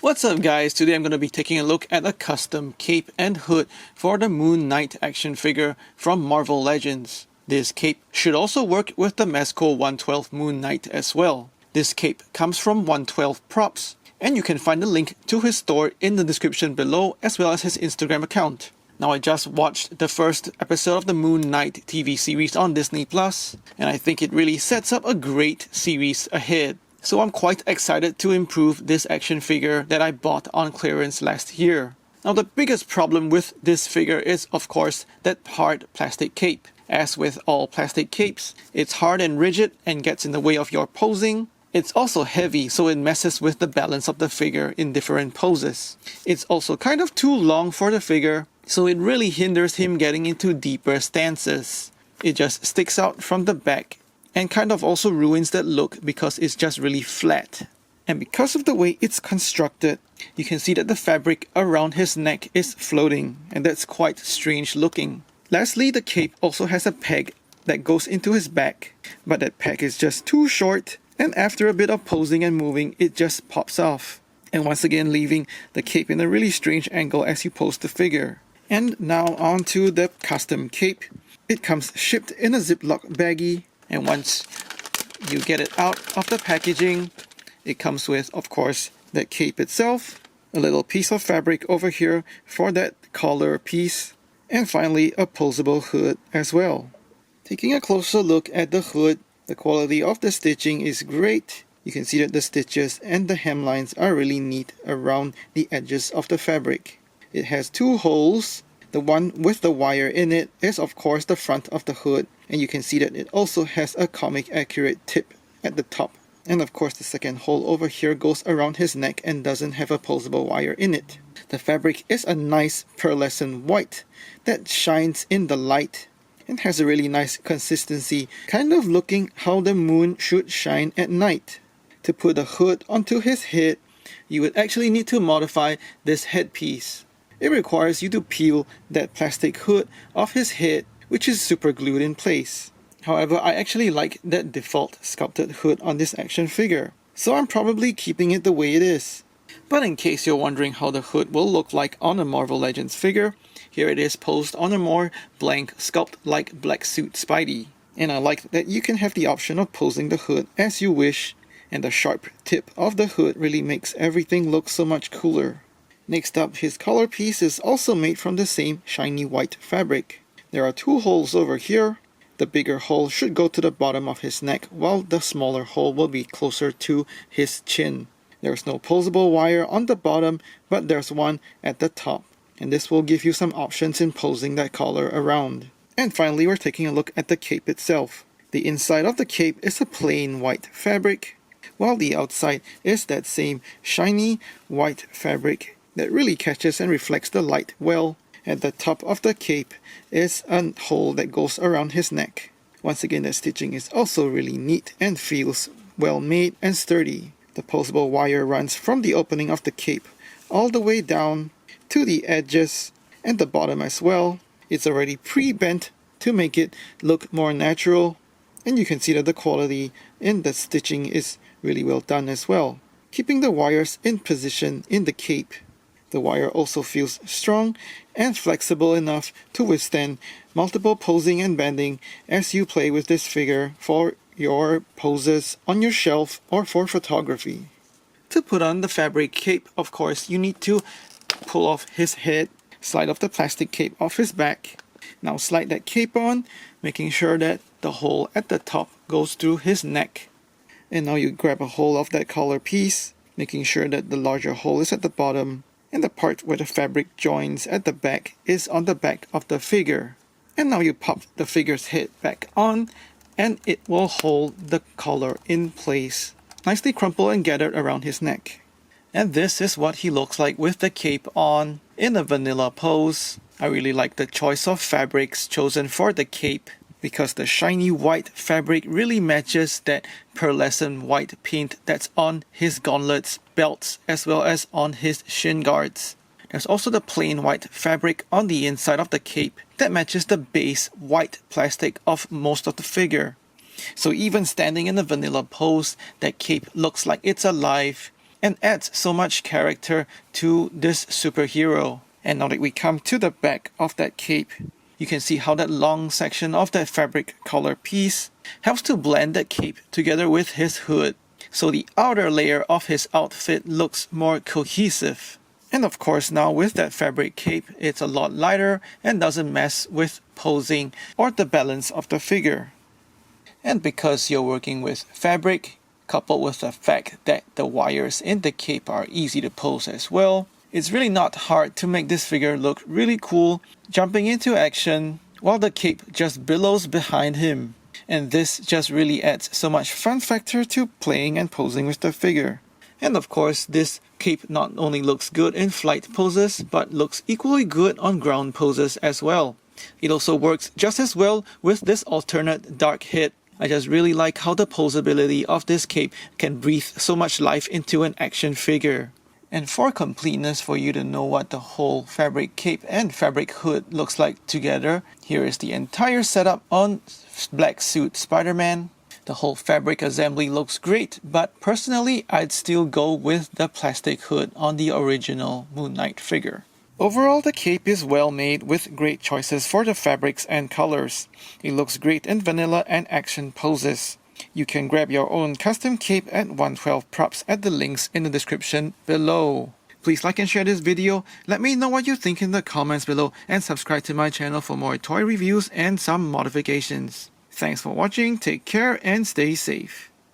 What's up guys, today I'm going to be taking a look at a custom cape and hood for the Moon Knight action figure from Marvel Legends. This cape should also work with the Mezco 112 Moon Knight as well. This cape comes from 112 Props, and you can find the link to his store in the description below as well as his Instagram account. Now I just watched the first episode of the Moon Knight TV series on Disney+, and I think it really sets up a great series ahead. So I'm quite excited to improve this action figure that I bought on clearance last year. Now the biggest problem with this figure is of course that hard plastic cape. As with all plastic capes, it's hard and rigid and gets in the way of your posing. It's also heavy, so it messes with the balance of the figure in different poses. It's also kind of too long for the figure, so it really hinders him getting into deeper stances. It just sticks out from the back and kind of also ruins that look because it's just really flat. And because of the way it's constructed, you can see that the fabric around his neck is floating, and that's quite strange looking. Lastly, the cape also has a peg that goes into his back, but that peg is just too short, and after a bit of posing and moving, it just pops off. And once again leaving the cape in a really strange angle as you pose the figure. And now on to the custom cape. It comes shipped in a Ziploc baggie, and once you get it out of the packaging, it comes with, of course, that cape itself, a little piece of fabric over here for that collar piece, and finally a posable hood as well. Taking a closer look at the hood, the quality of the stitching is great. You can see that the stitches and the hemlines are really neat around the edges of the fabric. It has two holes. The one with the wire in it is of course the front of the hood, and you can see that it also has a comic accurate tip at the top. And of course the second hole over here goes around his neck and doesn't have a posable wire in it. The fabric is a nice pearlescent white that shines in the light and has a really nice consistency, kind of looking how the moon should shine at night. To put a hood onto his head, you would actually need to modify this headpiece. It requires you to peel that plastic hood off his head, which is super glued in place. However, I actually like that default sculpted hood on this action figure, so I'm probably keeping it the way it is. But in case you're wondering how the hood will look like on a Marvel Legends figure, here it is posed on a more blank sculpt like Black Suit Spidey. And I like that you can have the option of posing the hood as you wish, and the sharp tip of the hood really makes everything look so much cooler. Next up, his collar piece is also made from the same shiny white fabric. There are two holes over here. The bigger hole should go to the bottom of his neck, while the smaller hole will be closer to his chin. There's no posable wire on the bottom, but there's one at the top, and this will give you some options in posing that collar around. And finally, we're taking a look at the cape itself. The inside of the cape is a plain white fabric, while the outside is that same shiny white fabric that really catches and reflects the light well. At the top of the cape is a hole that goes around his neck. Once again, the stitching is also really neat and feels well made and sturdy. The posable wire runs from the opening of the cape all the way down to the edges and the bottom as well. It's already pre-bent to make it look more natural, and you can see that the quality in the stitching is really well done as well, keeping the wires in position in the cape. The wire also feels strong and flexible enough to withstand multiple posing and bending as you play with this figure for your poses on your shelf or for photography. To put on the fabric cape, of course, you need to pull off his head, slide off the plastic cape off his back. Now slide that cape on, making sure that the hole at the top goes through his neck. And now you grab a hold of that collar piece, making sure that the larger hole is at the bottom, and the part where the fabric joins at the back is on the back of the figure. And now you pop the figure's head back on, and it will hold the collar in place, nicely crumpled and gathered around his neck. And this is what he looks like with the cape on in a vanilla pose. I really like the choice of fabrics chosen for the cape, because the shiny white fabric really matches that pearlescent white paint that's on his gauntlets, belts, as well as on his shin guards. There's also the plain white fabric on the inside of the cape that matches the base white plastic of most of the figure. So even standing in a vanilla pose, that cape looks like it's alive and adds so much character to this superhero. And now that we come to the back of that cape, you can see how that long section of that fabric collar piece helps to blend that cape together with his hood, so the outer layer of his outfit looks more cohesive. And of course, now with that fabric cape, it's a lot lighter and doesn't mess with posing or the balance of the figure. And because you're working with fabric, coupled with the fact that the wires in the cape are easy to pose as well, it's really not hard to make this figure look really cool, jumping into action while the cape just billows behind him. And this just really adds so much fun factor to playing and posing with the figure. And of course, this cape not only looks good in flight poses, but looks equally good on ground poses as well. It also works just as well with this alternate dark hit. I just really like how the posability of this cape can breathe so much life into an action figure. And for completeness, for you to know what the whole fabric cape and fabric hood looks like together, here is the entire setup on Black Suit Spider-Man. The whole fabric assembly looks great, but personally I'd still go with the plastic hood on the original Moon Knight figure. Overall, the cape is well made with great choices for the fabrics and colors. It looks great in vanilla and action poses. You can grab your own custom cape at 112 Props at the links in the description below. Please like and share this video, let me know what you think in the comments below, and subscribe to my channel for more toy reviews and some modifications. Thanks for watching, take care and stay safe.